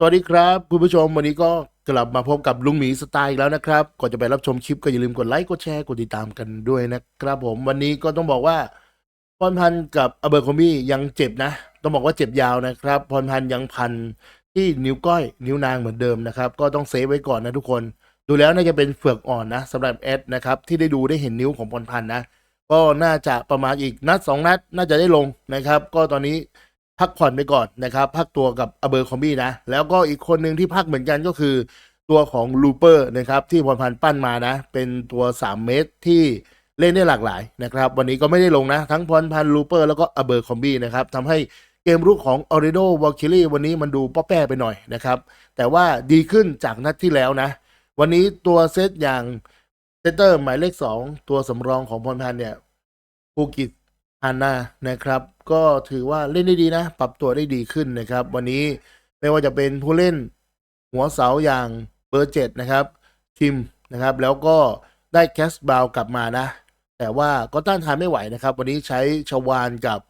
สวัสดีครับคุณผู้ชมวันนี้ก็กลับมาพบกับลุงหมีสไตล์อีกแล้วนะครับก่อนจะไปรับชมคลิปก็อย่าลืมกดไลค์กดแชร์กดติดตามกันด้วยนะครับผมวันนี้ก็ต้องบอกว่าพรพันธ์กับอเบอร์คอมบี้ยังเจ็บนะต้องบอกว่าเจ็บยาวนะครับพรพันธ์ยังพันที่นิ้วก้อยนิ้วนางเหมือนเดิมนะครับก็ต้องเซฟไว้ก่อนนะทุกคนดูแล้วน่าจะเป็นเฟือกอ่อนนะสำหรับแอดนะครับที่ได้ดูได้เห็นนิ้วของพรพันธ์นะก็น่าจะประมาณอีกนัด2นัดน่าจะได้ลงนะครับก็ตอนนี้พักผ่อนไปก่อนนะครับพักตัวกับอเบอร์คอมบี้นะแล้วก็อีกคนหนึ่งที่พักเหมือนกันก็คือตัวของลูเปอร์นะครับที่พรพันธ์ปั้นมานะเป็นตัว3เมตรที่เล่นได้หลากหลายนะครับวันนี้ก็ไม่ได้ลงนะทั้งพรพันธ์ลูเปอร์แล้วก็อเบอร์คอมบี้นะครับทำให้เกมรุกของออริโดวอลคิลี่วันนี้มันดูป้อแป้ไปหน่อยนะครับแต่ว่าดีขึ้นจากนัดที่แล้วนะวันนี้ตัวเซตอย่างเซตเตอร์หมายเลข2ตัวสำรองของพรพันธ์เนี่ยภูกิจฮานานะครับก็ถือว่าเล่นได้ดีนะปรับตัวได้ดีขึ้นนะครับวันนี้ไม่ว่าจะเป็นผู้เล่นหัวเสาอย่างเบอร์7นะครับทิมนะครับแล้วก็ได้แคสบาวกลับมานะแต่ว่าก็ต้านทานไม่ไหวนะครับวันนี้ใช้ชวานกับ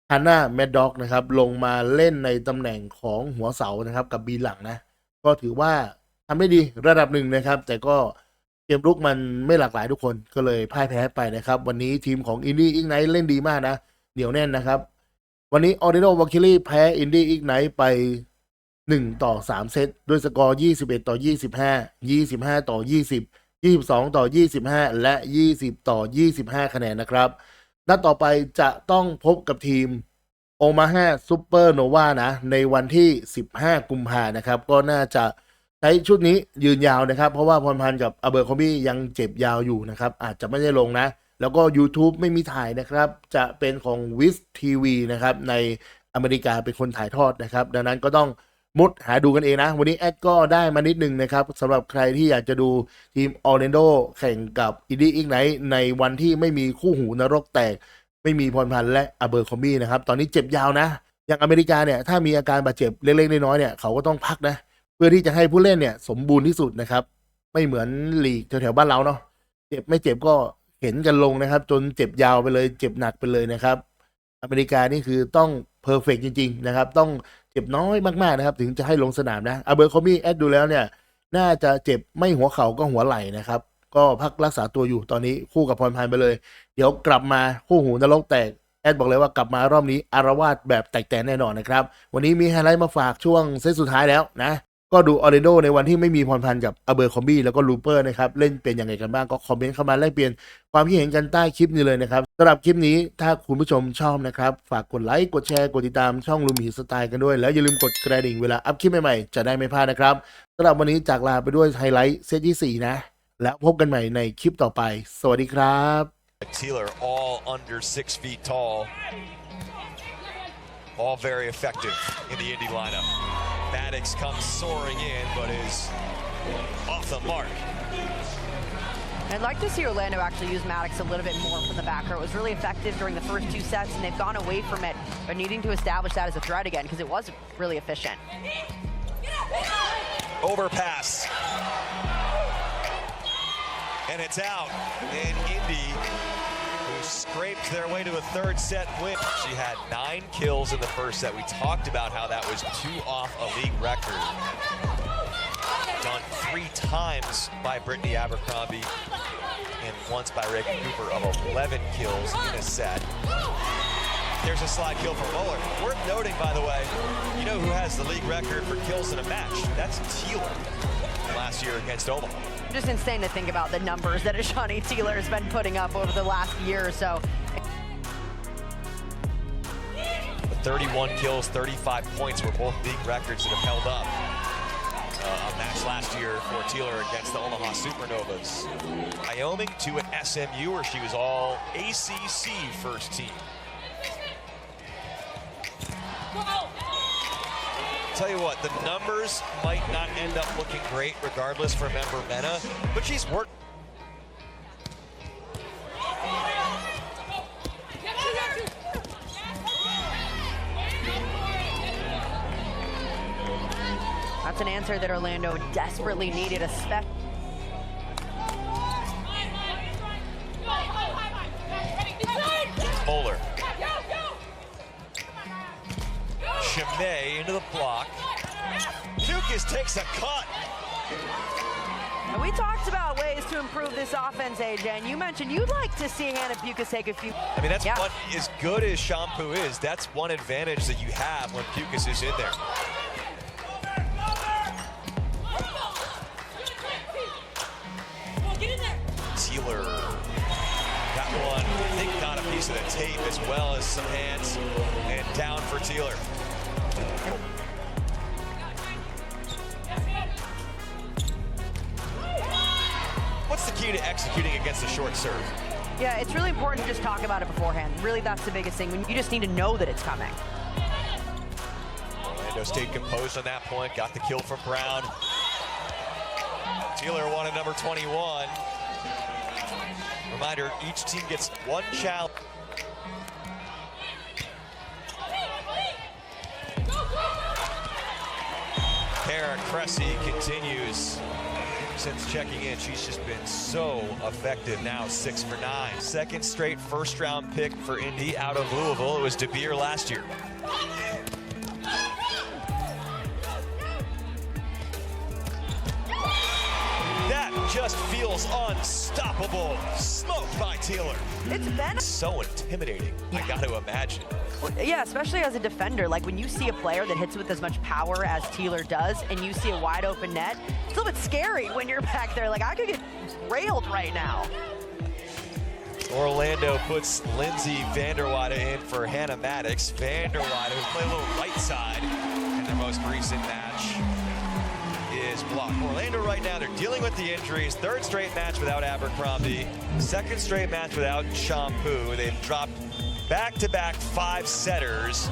ฮาน่าแมดด็อกนะครับลงมาเล่นในตำแหน่งของหัวเสานะครับกับบีหลังนะก็ถือว่าทำได้ดีระดับหนึ่งนะครับแต่ก็เกมรุกมันไม่หลากหลายทุกคนก็เลยพ่ายแพ้ไปนะครับวันนี้ทีมของอินดี้อิกไนท์เล่นดีมากนะเหนียวแน่นนะครับวันนี้ออริโนวอลคิลี่แพ้อินดี้อิกไนท์ไป1-3เซตด้วยสกอร์21-25 25-20 22-25และ20-25คะแนนนะครับนัดต่อไปจะต้องพบกับทีมโอมาฮาซูเปอร์โนวานะในวันที่15กุมภานะครับก็น่าจะใช้ชุดนี้ยืนยาวนะครับเพราะว่าพรพันธ์กับอเบอร์คอมบี้ยังเจ็บยาวอยู่นะครับอาจจะไม่ได้ลงนะแล้วก็ YouTube ไม่มีถ่ายนะครับจะเป็นของวิสทีวีนะครับในอเมริกาเป็นคนถ่ายทอดนะครับดังนั้นก็ต้องมุดหาดูกันเองนะวันนี้แอดก็ได้มานิดนึงนะครับสำหรับใครที่อยากจะดูทีมออร์แลนโดแข่งกับอินดี้อิกไนท์ในวันที่ไม่มีคู่หูนรกแตกไม่มีพรพันธ์และอเบอร์คอมบี้นะครับตอนนี้เจ็บยาวนะอย่างอเมริกาเนี่ยถ้ามีอาการบาดเจ็บเล็กๆน้อยๆเนี่ยเขาก็ต้องพักนะเพื่อที่จะให้ผู้เล่นเนี่ยสมบูรณ์ที่สุดนะครับไม่เหมือนลีกแถวๆบ้านเราเนาะเจ็บไม่เจ็บก็เห็นกันลงนะครับจนเจ็บยาวไปเลยเจ็บหนักไปเลยนะครับอเมริกานี่คือต้องเพอร์เฟกจริงๆนะครับต้องเจ็บน้อยมากๆนะครับถึงจะให้ลงสนามนะอเบอร์คอมบี้แอดดูแล้วเนี่ยน่าจะเจ็บไม่หัวเข่าก็หัวไหล่นะครับก็พักรักษาตัวอยู่ตอนนี้คู่กับพรพันธ์ไปเลยเดี๋ยวกลับมาคู่หูนรกแตกแอดบอกเลยว่ากลับมารอบนี้อารวาสแบบแตกแตนแน่นอนนะครับวันนี้มีไฮไลท์มาฝากช่วงเซตสุดท้ายแล้วนะก็ดูออร์เรโดในวันที่ไม่มีพรพันธ์กับอเบอร์คอมบี้แล้วก็ลูเปอร์นะครับเล่นเป็นยังไงกันบ้างก็คอมเมนต์เข้ามาแลกเปลี่ยนความคิดเห็นกันใต้คลิปนี้เลยนะครับสำหรับคลิปนี้ถ้าคุณผู้ชมชอบนะครับฝากกดไลค์กดแชร์กดติดตามช่องลุงหมีสไตล์กันด้วยแล้วอย่าลืมกดกระดิ่งเวลาอัพคลิปใหม่ๆจะได้ไม่พลาดนะครับสำหรับวันนี้จากลาไปด้วยไฮไลท์เซตที่4นะแล้วพบกันใหม่ในคลิปต่อไปสวัสดีครับ Taylor all under 6 feet tall, all very effective in the Indy lineup. Maddox comes soaring in, but is off the mark. I'd like to see Orlando actually use Maddox a little bit more from the back row. It was really effective during the first 2 sets, and they've gone away from it, but needing to establish that as a threat again because it was really efficient. Overpass. And it's out. And Indy, who scraped their way to a 3rd set win. She had 9 kills in the first set. We talked about how that was 2 off a league record. Done 3 times by Brittany Abercrombie and once by Reagan Cooper of 11 kills in a set. There's a slide kill from Muller. Worth noting, by the way, you know who has the league record for kills in a match? That's Taylor last year against Omaha. Just insane to think about the numbers that Ashani Taylor has been putting up over the last year or so. 31 kills, 35 points were both league records that have held up. A match last year for Taylor against the Omaha Supernovas. Wyoming to an SMU where she was all ACC first team. Tell you what, the numbers might not end up looking great regardless for member Mena, but she's worked. That's an answer that Orlando desperately needed, especially. Moeller. Chimay into the block. To Pukas takes a cut. And we talked about ways to improve this offense, AJ, and you mentioned you'd like to see Hannah Pukas take a few. I mean, that's what, as good as Shampoo is, that's one advantage that you have when Pukas is in there. Taylor, that one, I think, got a piece of the tape as well as some hands, and down for Taylor. What's the key to executing against the short serve? Yeah, it's really important to just talk about it beforehand. Really, that's the biggest thing. You just need to know that it's coming. Orlando stayed composed on that point, got the kill from Brown. Taylor wanted number 21. Reminder, each team gets one challenge. Kara Cressy continues. Since checking in, she's just been so effective now, 6 for 9. Second straight first-round pick for Indy out of Louisville. It was De Beer last year. That just feels unstoppable. Smoked by Taylor. It's been So intimidating, I got to imagine. Yeah, especially as a defender. Like when you see a player that hits with as much power as Taylor does and you see a wide open net, it's a little bit scary when you're back there. Like I could get railed right now. Orlando puts Lindsay Vanderweyde in for Hannah Maddox. Vanderweyde, who played a little right side in their most recent match, is blocked. Orlando right now, they're dealing with the injuries. Third straight match without Abercrombie. Second straight match without Shampoo. They've dropped back-to-back 5 setters,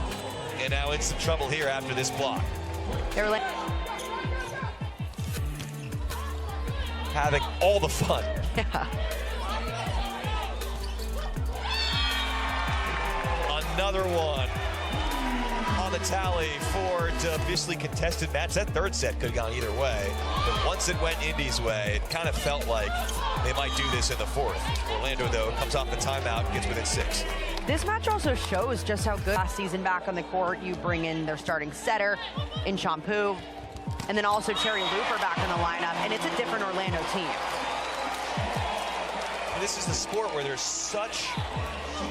and now in some trouble here after this block. Having all the fun. Yeah. Another one on the tally for the viciously contested match. That third set could have gone either way, but once it went Indy's way, it kind of felt like they might do this in the fourth. Orlando, though, comes off the timeout and gets within 6. This match also shows just how good last season back on the court. You bring in their starting setter in Shampoo, and then also Cherry Looper back in the lineup, and it's a different Orlando team. This is the sport where there's such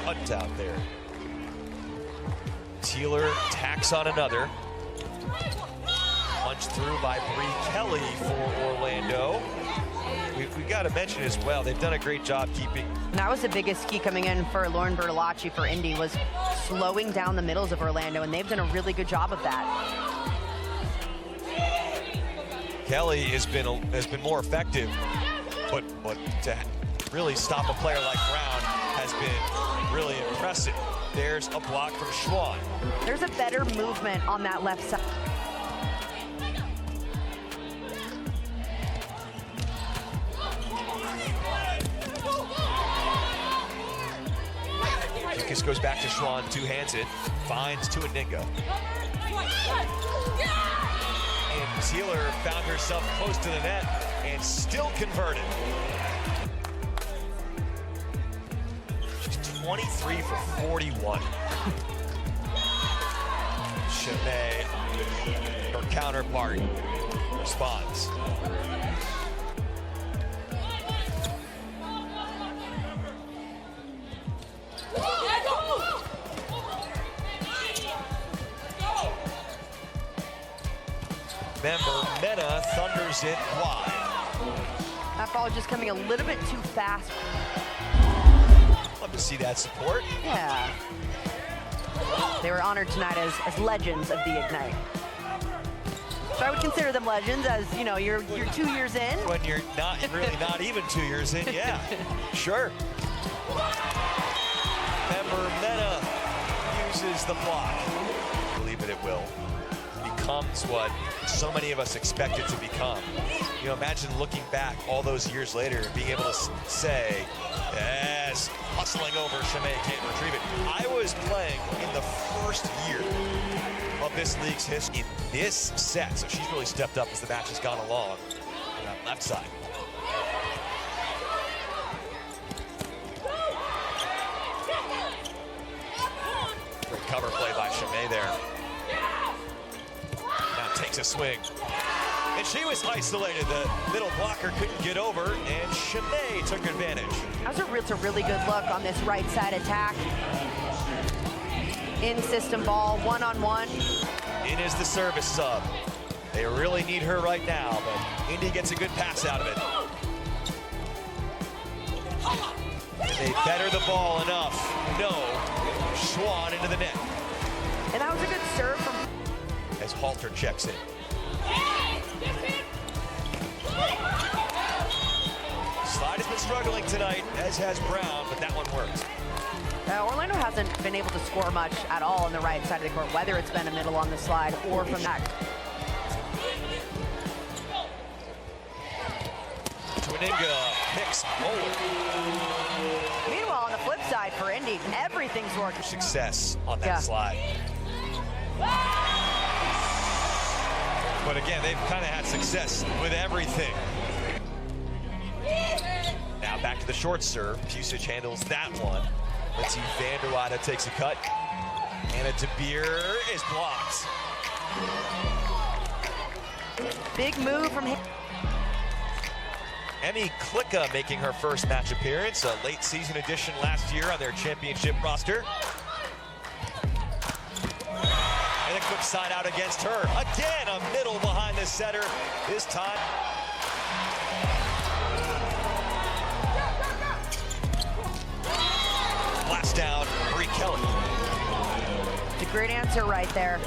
hunt out there. Taylor tacks on another. Punched through by Bree Kelly for Orlando. We've got to mention as well, they've done a great job keeping. And that was the biggest key coming in for Lauren Bertolacci for Indy, was slowing down the middles of Orlando, and they've done a really good job of that. Kelly has been more effective, but to really stop a player like Brown has been really impressive. There's a block from Schwann. There's a better movement on that left side. Lucas goes back to Schwann, two-handed, finds to Aninga. And Taylor found herself close to the net and still converted. She's 23 for 41. Chimay, her counterpart, responds. Member Mena thunders it wide. That ball just coming a little bit too fast. Love to see that support. Yeah. They were honored tonight as legends of the Ignite. So I would consider them legends, as you know, you're 2 years in. When you're not really not even 2 years in, yeah, sure. Member Mena uses the block. I believe it will. Becomes what so many of us expect it to become. You know, imagine looking back all those years later and being able to say, yes, hustling over, Chimay can't retrieve it. I was playing in the first year of this league's history in this set, so she's really stepped up as the match has gone along on that left side. Great cover play by Chimay there. Now takes a swing. And she was isolated. The middle blocker couldn't get over, and Shimei took advantage. That's a really good look on this right side attack. In system ball, one-on-one. In is the service sub. They really need her right now, but Indy gets a good pass out of it. They better the ball enough. No. Schwan into the net. And that was a good serve from... As Halter checks in. Slide has been struggling tonight, as has Brown, but that one worked. Orlando hasn't been able to score much at all on the right side of the court, whether it's been a middle on the slide or from back. Twininga picks Moeller. Meanwhile, on the flip side for Indy, everything's working. Success on that slide. But again, they've kind of had success with everything. Now back to the short serve. Pusich handles that one. Lindsay Vanderwater takes a cut. Anna De Beer is blocked. Big move from him. Emmy Klicka making her first match appearance, a late season addition last year on their championship roster. And a quick side out against her. Again, a middle behind the setter. This time. Blast down, Brie Kelly. It's a great answer right there.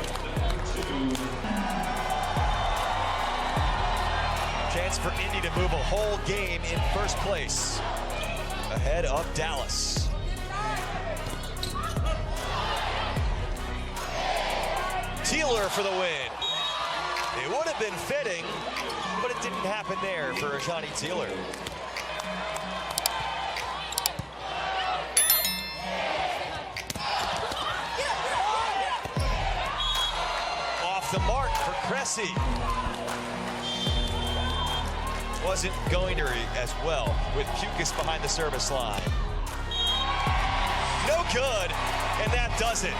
Chance for Indy to move a whole game in first place, ahead of Dallas. Teeler for the win. It would have been fitting, but it didn't happen there for Ajani Teeler. Off the mark for Cressy. Wasn't going to as well with Pukas behind the service line. No good, and that does it.